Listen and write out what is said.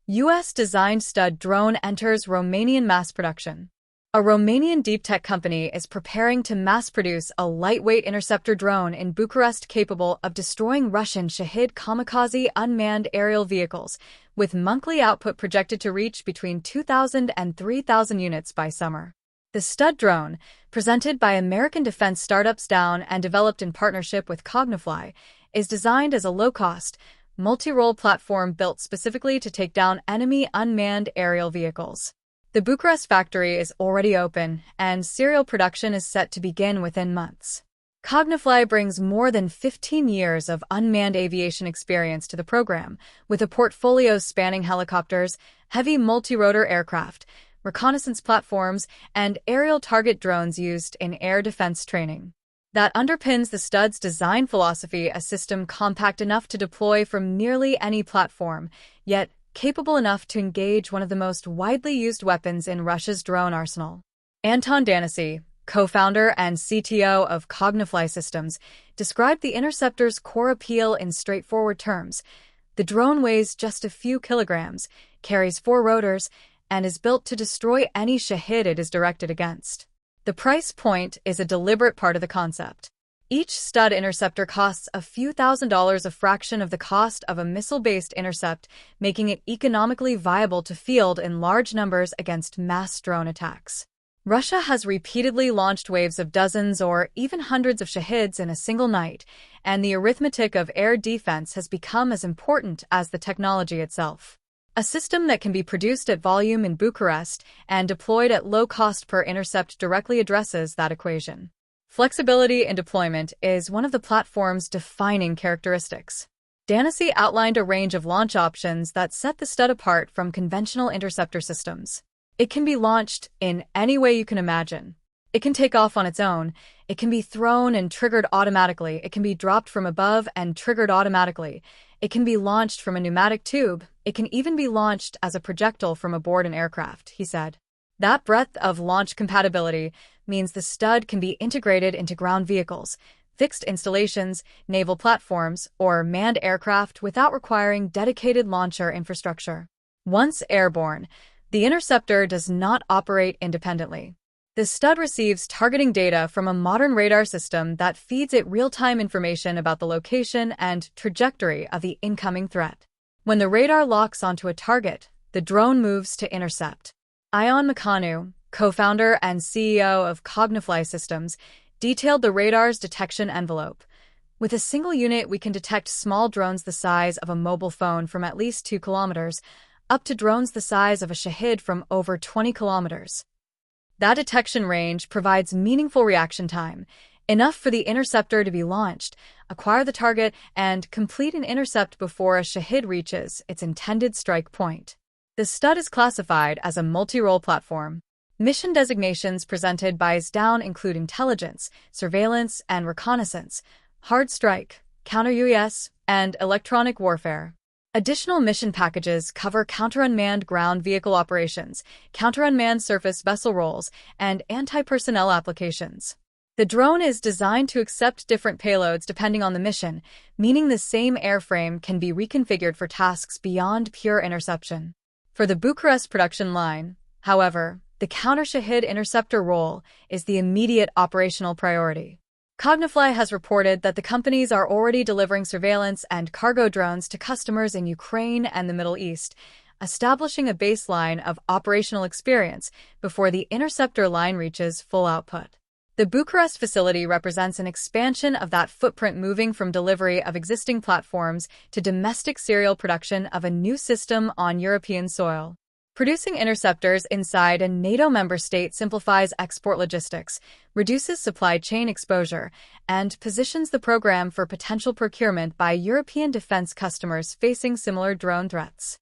US-designed Stud drone enters Romanian mass production. A Romanian deep tech company is preparing to mass-produce a lightweight interceptor drone in Bucharest capable of destroying Russian Shahed kamikaze unmanned aerial vehicles, with monthly output projected to reach between 2,000 and 3,000 units by summer. The Stud drone, presented by American defense startups Down and developed in partnership with Qognifly, is designed as a low-cost, multi-role platform built specifically to take down enemy unmanned aerial vehicles. The Bucharest factory is already open, and serial production is set to begin within months. Qognifly brings more than 15 years of unmanned aviation experience to the program, with a portfolio spanning helicopters, heavy multi-rotor aircraft, reconnaissance platforms, and aerial target drones used in air defense training. That underpins the Stud's design philosophy: a system compact enough to deploy from nearly any platform, yet capable enough to engage one of the most widely used weapons in Russia's drone arsenal. Anton Danasy, co-founder and CTO of Qognifly Systems, described the interceptor's core appeal in straightforward terms. The drone weighs just a few kilograms, carries 4 rotors, and is built to destroy any Shahed it is directed against. The price point is a deliberate part of the concept. Each Stud interceptor costs a few $1,000s, a fraction of the cost of a missile-based intercept, making it economically viable to field in large numbers against mass drone attacks. Russia has repeatedly launched waves of dozens or even hundreds of Shaheds in a single night, and the arithmetic of air defense has become as important as the technology itself. A system that can be produced at volume in Bucharest and deployed at low cost per intercept directly addresses that equation. Flexibility in deployment is one of the platform's defining characteristics. Danasy outlined a range of launch options that set the Stud apart from conventional interceptor systems. It can be launched in any way you can imagine. It can take off on its own. It can be thrown and triggered automatically. It can be dropped from above and triggered automatically. It can be launched from a pneumatic tube. It can even be launched as a projectile from aboard an aircraft, he said. That breadth of launch compatibility means the Stud can be integrated into ground vehicles, fixed installations, naval platforms, or manned aircraft without requiring dedicated launcher infrastructure. Once airborne, the interceptor does not operate independently. The Stud receives targeting data from a modern radar system that feeds it real-time information about the location and trajectory of the incoming threat. When the radar locks onto a target, the drone moves to intercept. Ion Măcanu, co-founder and CEO of Qognifly Systems, detailed the radar's detection envelope. With a single unit, we can detect small drones the size of a mobile phone from at least 2 kilometers, up to drones the size of a Shahed from over 20 kilometers. That detection range provides meaningful reaction time, enough for the interceptor to be launched, acquire the target, and complete an intercept before a Shahed reaches its intended strike point. The Stud is classified as a multi-role platform. Mission designations presented by Down include intelligence, surveillance, and reconnaissance, hard strike, counter-UAS, and electronic warfare. Additional mission packages cover counter-unmanned ground vehicle operations, counter-unmanned surface vessel roles, and anti-personnel applications. The drone is designed to accept different payloads depending on the mission, meaning the same airframe can be reconfigured for tasks beyond pure interception. For the Bucharest production line, however, the counter-Shahed interceptor role is the immediate operational priority. Qognifly has reported that the companies are already delivering surveillance and cargo drones to customers in Ukraine and the Middle East, establishing a baseline of operational experience before the interceptor line reaches full output. The Bucharest facility represents an expansion of that footprint, moving from delivery of existing platforms to domestic serial production of a new system on European soil. Producing interceptors inside a NATO member state simplifies export logistics, reduces supply chain exposure, and positions the program for potential procurement by European defense customers facing similar drone threats.